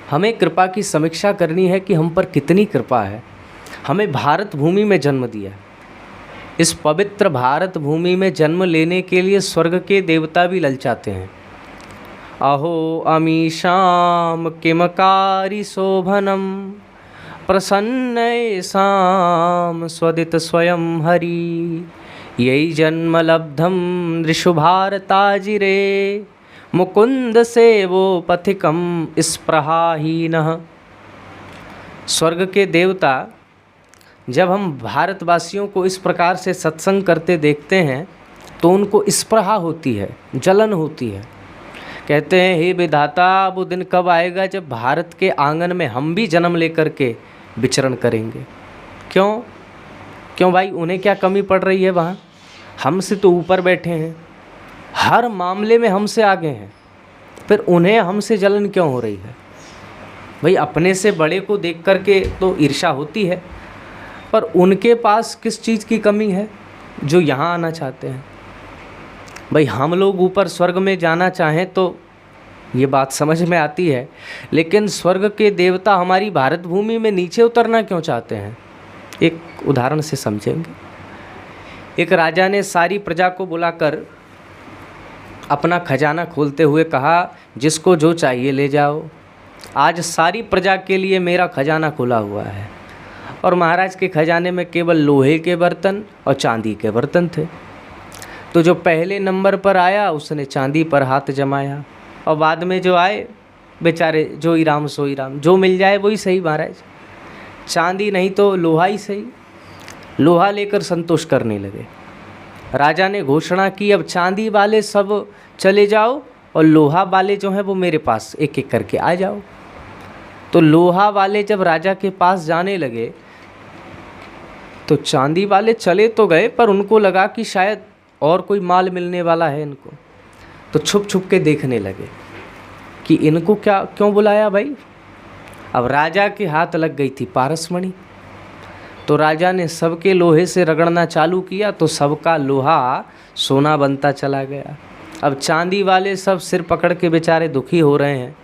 हमें कृपा की समीक्षा करनी है कि हम पर कितनी कृपा है। हमें भारत भूमि में जन्म दिया। इस पवित्र भारत भूमि में जन्म लेने के लिए स्वर्ग के देवता भी ललचाते हैं। अहो अमीशाम किमकारी शोभनम प्रसन्नयेषां स्वदित स्वयं हरि यही जन्म लब्धम नृषु भारताजिरे मुकुंद सेवो पथिकम स्पृहाहीनः। स्वर्ग के देवता जब हम भारतवासियों को इस प्रकार से सत्संग करते देखते हैं तो उनको स्पृहा होती है, जलन होती है। कहते हैं हे विधाता, वो दिन कब आएगा जब भारत के आंगन में हम भी जन्म लेकर के विचरण करेंगे। क्यों भाई, उन्हें क्या कमी पड़ रही है वहाँ? हमसे तो ऊपर बैठे हैं, हर मामले में हमसे आगे हैं, फिर उन्हें हमसे जलन क्यों हो रही है? भाई अपने से बड़े को देख कर के तो ईर्ष्या होती है, पर उनके पास किस चीज़ की कमी है जो यहाँ आना चाहते हैं? भाई हम लोग ऊपर स्वर्ग में जाना चाहें तो ये बात समझ में आती है, लेकिन स्वर्ग के देवता हमारी भारत भूमि में नीचे उतरना क्यों चाहते हैं? एक उदाहरण से समझेंगे। एक राजा ने सारी प्रजा को बुलाकर अपना खजाना खोलते हुए कहा, जिसको जो चाहिए ले जाओ, आज सारी प्रजा के लिए मेरा खजाना खुला हुआ है। और महाराज के खजाने में केवल लोहे के बर्तन और चांदी के बर्तन थे। तो जो पहले नंबर पर आया उसने चांदी पर हाथ जमाया, और बाद में जो आए बेचारे जो ही राम सो ही राम, जो मिल जाए वही सही महाराज, चांदी नहीं तो लोहा ही सही। लोहा लेकर संतोष करने लगे। राजा ने घोषणा की, अब चांदी वाले सब चले जाओ और लोहा वाले जो हैं वो मेरे पास एक एक करके आ जाओ। तो लोहा वाले जब राजा के पास जाने लगे तो चांदी वाले चले तो गए, पर उनको लगा कि शायद और कोई माल मिलने वाला है इनको, तो छुप छुप के देखने लगे कि इनको क्यों बुलाया भाई। अब राजा के हाथ लग गई थी पारसमणि, तो राजा ने सबके लोहे से रगड़ना चालू किया तो सबका लोहा सोना बनता चला गया। अब चांदी वाले सब सिर पकड़ के बेचारे दुखी हो रहे हैं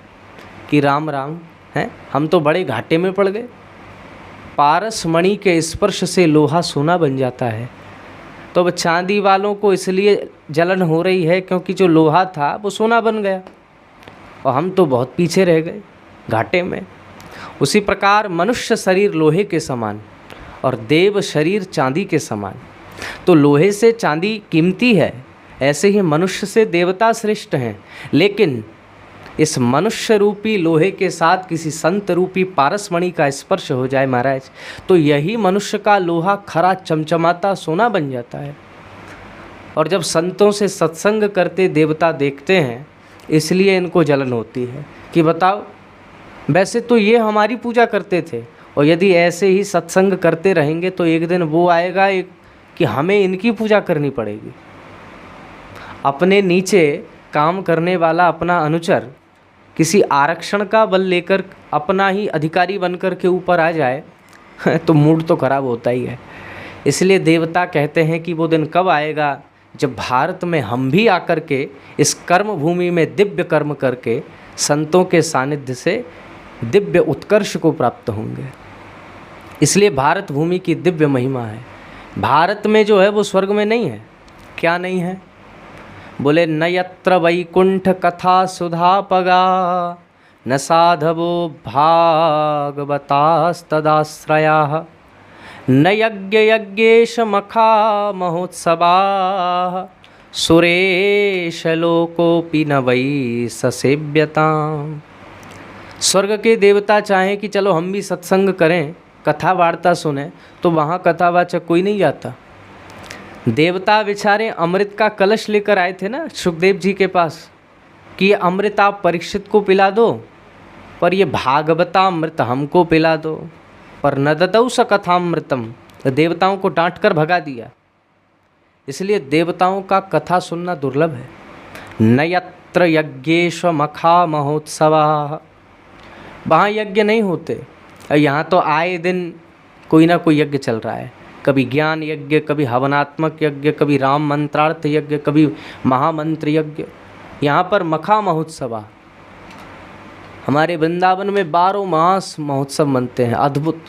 कि राम राम हैं, हम तो बड़े घाटे में पड़ गए। पारसमणि के स्पर्श से लोहा सोना बन जाता है। तो अब चांदी वालों को इसलिए जलन हो रही है क्योंकि जो लोहा था वो सोना बन गया और हम तो बहुत पीछे रह गए घाटे में। उसी प्रकार मनुष्य शरीर लोहे के समान और देव शरीर चांदी के समान। तो लोहे से चांदी कीमती है, ऐसे ही मनुष्य से देवता श्रेष्ठ हैं। लेकिन इस मनुष्य रूपी लोहे के साथ किसी संत रूपी पारसमणि का स्पर्श हो जाए महाराज, तो यही मनुष्य का लोहा खरा चमचमाता सोना बन जाता है। और जब संतों से सत्संग करते देवता देखते हैं, इसलिए इनको जलन होती है कि बताओ, वैसे तो ये हमारी पूजा करते थे, और यदि ऐसे ही सत्संग करते रहेंगे तो एक दिन वो आएगा कि हमें इनकी पूजा करनी पड़ेगी। अपने नीचे काम करने वाला अपना अनुचर किसी आरक्षण का बल लेकर अपना ही अधिकारी बनकर के ऊपर आ जाए तो मूड तो खराब होता ही है। इसलिए देवता कहते हैं कि वो दिन कब आएगा जब भारत में हम भी आकर के इस कर्म भूमि में दिव्य कर्म करके संतों के सानिध्य से दिव्य उत्कर्ष को प्राप्त होंगे। इसलिए भारत भूमि की दिव्य महिमा है। भारत में जो है वो स्वर्ग में नहीं है। क्या नहीं है? बोले न यत्र वैकुंठ कथा सुधापगा न साधवो भागवतास्तदाश्रयाः न यज्ञ यज्ञेश मखा महोत्सवाः सुरेश लोकोपि न वै ससेव्यताम्। स्वर्ग के देवता चाहें कि चलो हम भी सत्संग करें, कथा वार्ता सुने, तो वहाँ कथावाचक कोई नहीं जाता। देवता बेचारे अमृत का कलश लेकर आए थे ना सुखदेव जी के पास कि ये अमृत आप परीक्षित को पिला दो, पर ये भागवतामृत हमको पिला दो। पर न ददौ स कथामृतम, देवताओं को डांट कर भगा दिया। इसलिए देवताओं का कथा सुनना दुर्लभ है। न यत्र यज्ञेश मखा महोत्सवाः, वहाँ यज्ञ नहीं होते। यहाँ तो आए दिन कोई ना कोई यज्ञ चल रहा है, कभी ज्ञान यज्ञ, कभी हवनात्मक यज्ञ, कभी राम मंत्रार्थ यज्ञ, कभी महामंत्र यज्ञ। यहाँ पर मखा महोत्सवा, हमारे वृंदावन में 12 मास महोत्सव मनते हैं, अद्भुत।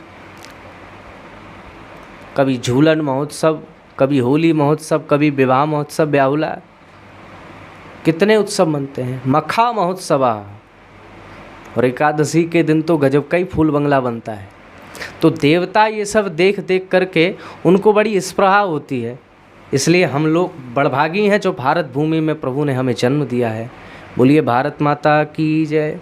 कभी झूलन महोत्सव, कभी होली महोत्सव, कभी विवाह महोत्सव, ब्याहुला, कितने उत्सव मनते हैं। मखा महोत्सव, और एकादशी के दिन तो गजब का ही फूल बंगला बनता है। तो देवता ये सब देख देख करके उनको बड़ी स्पृहा होती है। इसलिए हम लोग बड़भागी हैं जो भारत भूमि में प्रभु ने हमें जन्म दिया है। बोलिए भारत माता की जय।